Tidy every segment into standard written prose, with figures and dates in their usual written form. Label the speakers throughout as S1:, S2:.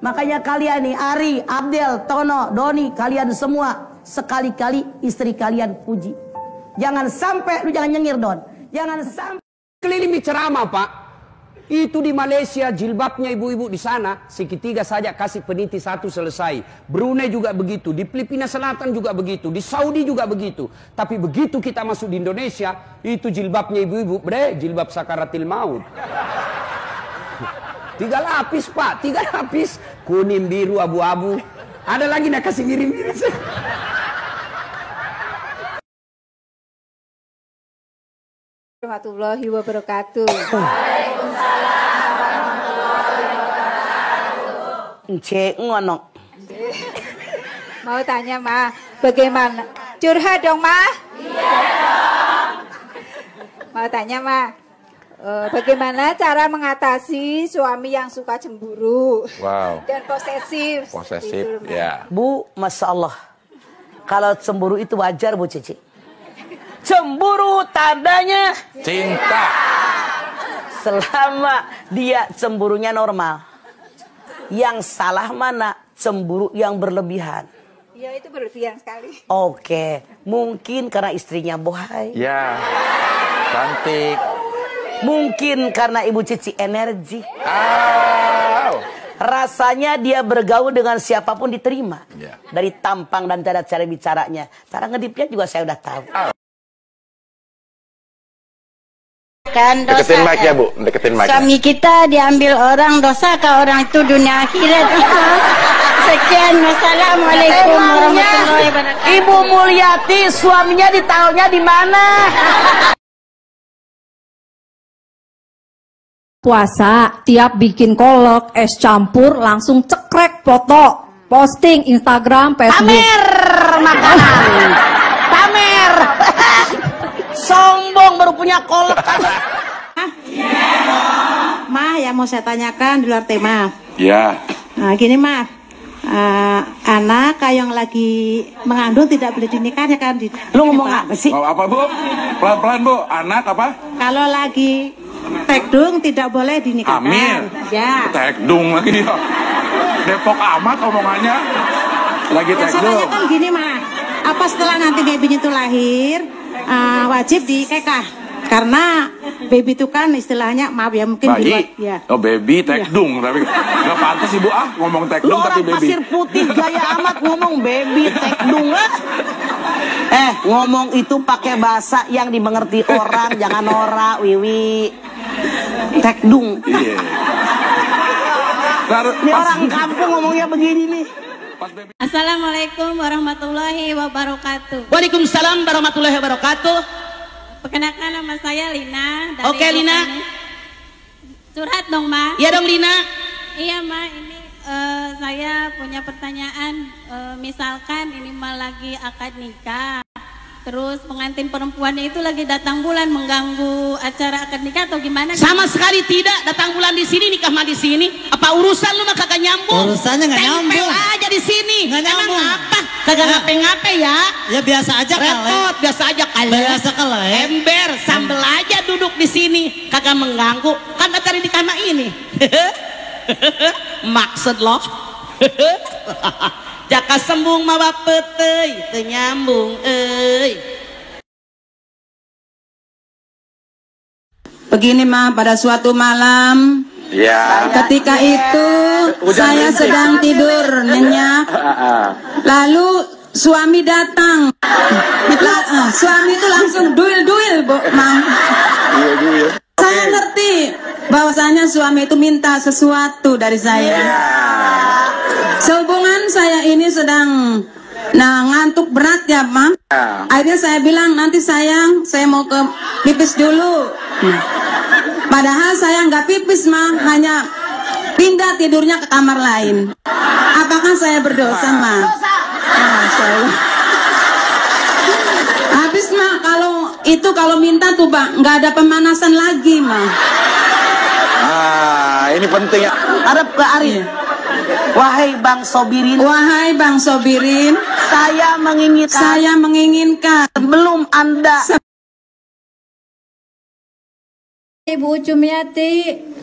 S1: Makanya kalian nih, Ari, Abdel, Tono, Doni, kalian semua sekali-kali istri kalian puji. Jangan sampai, lu jangan nyengir, Don. Jangan sampai.
S2: Keliling ceramah, Pak. Itu di Malaysia jilbabnya ibu-ibu di sana segitiga saja kasih peniti satu selesai. Brunei juga begitu, di Filipina Selatan juga begitu, di Saudi juga begitu. Tapi begitu kita masuk di Indonesia, itu jilbabnya ibu-ibu, jilbab sakaratil maut. 3 lapis, Pak, 3 lapis. Kuning, biru, abu-abu. Ada lagi nak kasih miring-miring.
S3: Warahmatullahi wabarakatuh.
S1: Waalaikumsalam warahmatullahi wabarakatuh. Cek ngono.
S3: Mau tanya, Ma, bagaimana? Curhat dong, Ma? Iya dong. Mau tanya, Ma, bagaimana cara mengatasi suami yang suka cemburu?
S4: Wow.
S3: Dan posesif.
S4: Posesif, ya.
S1: Bu, Masya Allah. Kalau cemburu itu wajar, Bu Cici. Cemburu tandanya
S4: Cinta.
S1: selama dia cemburunya normal. Yang salah mana? Cemburu yang berlebihan.
S3: Ya, itu berlebihan sekali.
S1: Oke, mungkin karena istrinya bohai.
S4: Ya. Cantik.
S1: Mungkin karena Ibu Cici energi. Rasanya dia bergaul dengan siapapun diterima.
S4: Ya.
S1: Dari tampang dan cara bicaranya. Cara ngedipnya juga saya udah tahu.
S5: Kan dosa,
S4: Deketin mic ya, Bu. Deketin mic.
S5: suami kita diambil orang, dosa ke orang itu dunia akhirat. Sekian, wassalamualaikum warahmatullahi wabarakatuh.
S1: Ibu Mulyati suaminya ditaruhnya di mana?
S6: Puasa, tiap bikin kolak, es campur, langsung cekrek foto, posting Instagram, Facebook.
S1: Pamer makanan. Pamer. Sombong baru punya kolak.
S7: Ma, yang mau saya tanyakan di luar tema.
S4: Ya.
S7: Nah, gini, Ma. Anak yang lagi mengandung tidak boleh dinikahnya kan?
S1: Lu ngomong apa sih?
S4: Mau apa, Bu? Pelan-pelan, Bu. Anak apa?
S7: Kalau lagi tekdung tidak boleh dinikahkan.
S4: Hamil.
S7: Ya.
S4: Tekdung lagi dia. Depok amat omongannya. Lagi
S7: Yang saya
S4: tekdung.
S7: tanyakan gini, Ma. Apa setelah nanti baby itu lahir, wajib dikekah? Karena baby itu kan istilahnya, maaf ya, mungkin di luar,
S4: Bayi.
S7: ya.
S4: Oh, baby tekdung. Tapi nggak pantas Ibu ngomong
S1: Lu
S4: tekdung tapi
S1: orang
S4: baby.
S1: pasir putih gaya amat ngomong baby tekdung. Ngomong itu pakai bahasa yang dimengerti orang, jangan norak, wiwi. Tekdung.
S4: Iya.
S1: Ini orang kampung ngomongnya begini nih.
S5: Assalamualaikum warahmatullahi wabarakatuh.
S1: Waalaikumsalam warahmatullahi wabarakatuh.
S5: Perkenalkan, nama saya Lina.
S1: Oke, Lina.
S5: Curhat dong, Ma.
S1: Iya dong, Lina.
S5: Iya, Ma, ini saya punya pertanyaan. Misalkan ini mah lagi akad nikah, terus pengantin perempuannya itu lagi datang bulan mengganggu acara akad nikah atau gimana?
S1: Sama sekali tidak. Datang bulan di sini, nikah mah di sini. Apa urusan lu mah kagak nyambung?
S8: Urusannya nggak nyambung.
S1: Tempel aja di sini.
S8: Nggak nyambung.
S1: Emang apa? Kagak ngape-ngape ya?
S8: Ya biasa aja kali.
S1: Repot, biasa aja kali.
S8: Biasa kali.
S1: Ember, sambel aja duduk di sini. Kagak mengganggu. Kan acara nikah mah ini. Maksud lo? Jaka sembung mah bapeteuy, teu nyambung euy.
S7: Begini, Ma, pada suatu malam,
S4: Ya.
S7: ketika itu saya sedang tidur nyenyak, lalu suami datang. Suami itu langsung duil-duil, Bu, Ma. Saya ngerti bahwasanya suami itu minta sesuatu dari saya. Sehubungan saya ini sedang ngantuk berat ya, Ma. Akhirnya saya bilang, nanti sayang, saya mau ke pipis dulu. Padahal saya nggak pipis, Ma, hanya pindah tidurnya ke kamar lain. Apakah saya berdosa, Ma? Masya Allah. Habis, Ma, kalau minta tuh, Bang, nggak ada pemanasan lagi, Ma.
S4: Ini penting ya.
S1: Harap ke Ari. Wahai Bang Sobirin.
S7: Wahai Bang Sobirin,
S1: Saya
S7: menginginkan
S1: sebelum Anda
S5: Ibu Cumiati.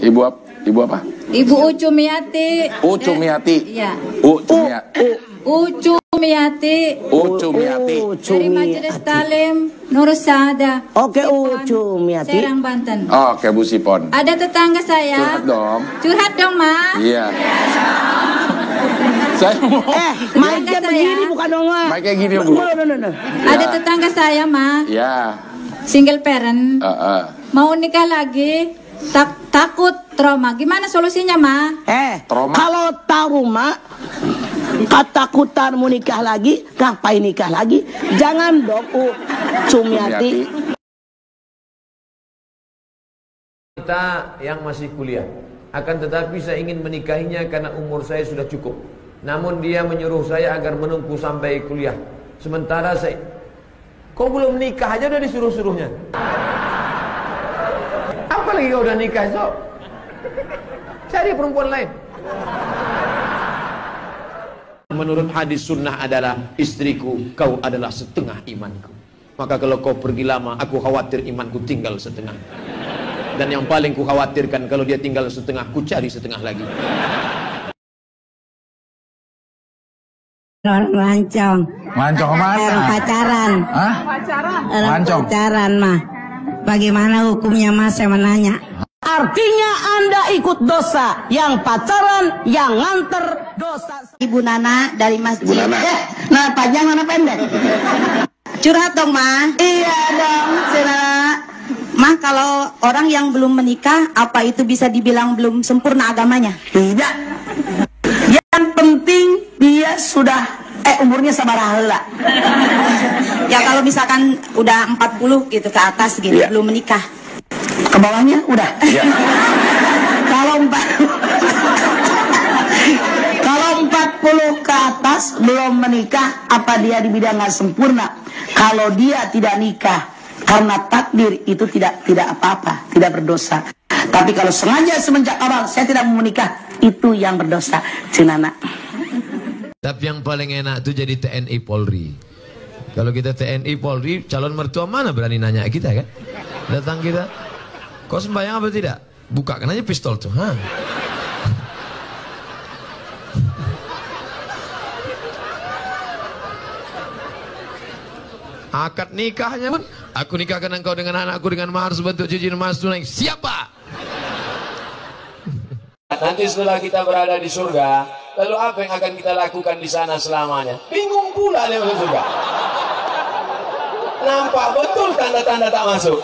S4: Ibu apa? Ibu apa?
S8: Ibu Ucu Miati.
S4: Ucu Miati.
S8: Iya.
S4: Ucu Miati.
S8: Ucu Miati.
S4: Ucu Miati.
S8: Dari Majelis Talim Nur Saada.
S1: Oke, Ucu Miati.
S8: Serang, Banten.
S4: Oke, Bu Sipon.
S8: Ada tetangga saya.
S4: Curhat dong.
S8: Curhat dong, Ma.
S4: Iya. Saya mau.
S1: Mic-nya begini bukan dong, Ma.
S4: Mic-nya gini, Bu.
S8: Ada tetangga saya, Ma.
S4: Iya.
S8: Single parent.
S4: Mau
S8: nikah lagi. Takut trauma. Gimana solusinya, Ma?
S4: Trauma.
S1: Kalau tahu, Ma, ketakutan mau nikah lagi, ngapain nikah lagi? Jangan dong, Sumiati.
S9: Kita yang masih kuliah, akan tetapi saya ingin menikahinya karena umur saya sudah cukup. Namun dia menyuruh saya agar menunggu sampai kuliah. Sementara saya, kau belum nikah aja udah disuruh-suruhnya. Apalagi kau udah nikah, so cari perempuan lain. Menurut hadis sunnah adalah, istriku, kau adalah setengah imanku. Maka kalau kau pergi lama, aku khawatir imanku tinggal setengah. Dan yang paling ku khawatirkan, kalau dia tinggal setengah, ku cari setengah lagi.
S10: Orang lancong.
S4: Lancong kemana?
S10: Orang pacaran.
S4: Hah?
S10: Orang
S4: Lancong.
S10: pacaran, mah. Bagaimana hukumnya, Mas? Saya menanya.
S1: Artinya Anda ikut dosa. Yang pacaran, yang nganter dosa.
S10: Ibu Nana dari masjid.
S4: Ibu Nana.
S10: Nah, panjang mana pendek? Curhat dong, Ma. Iya dong, Sina. Mah, kalau orang yang belum menikah, apa itu bisa dibilang belum sempurna agamanya?
S1: Tidak. Yang penting dia sudah umurnya sabaraha heula.
S10: Ya kalau misalkan udah 40 gitu ke atas gitu, belum menikah.
S1: Ke bawahnya udah.
S4: Iya.
S1: Kalau 40 ke atas belum menikah, apa dia dibilang nggak sempurna? Kalau dia tidak nikah karena takdir, itu tidak apa-apa, tidak berdosa. Tapi kalau sengaja semenjak awal saya tidak mau menikah, itu yang berdosa. Cinana.
S9: Tapi yang paling enak itu jadi TNI Polri. Kalau kita TNI Polri, calon mertua mana berani nanya kita kan? Datang kita, kau sembahyang apa tidak? Bukakan aja pistol tuh. Akad nikahnya pun, aku nikahkan engkau dengan anakku dengan mahar sebentuk cincin emas tunai. Siapa? Nanti setelah kita berada di surga, lalu apa yang akan kita lakukan di sana selamanya? Bingung pula dia masuk surga. Nampak betul tanda-tanda tak masuk.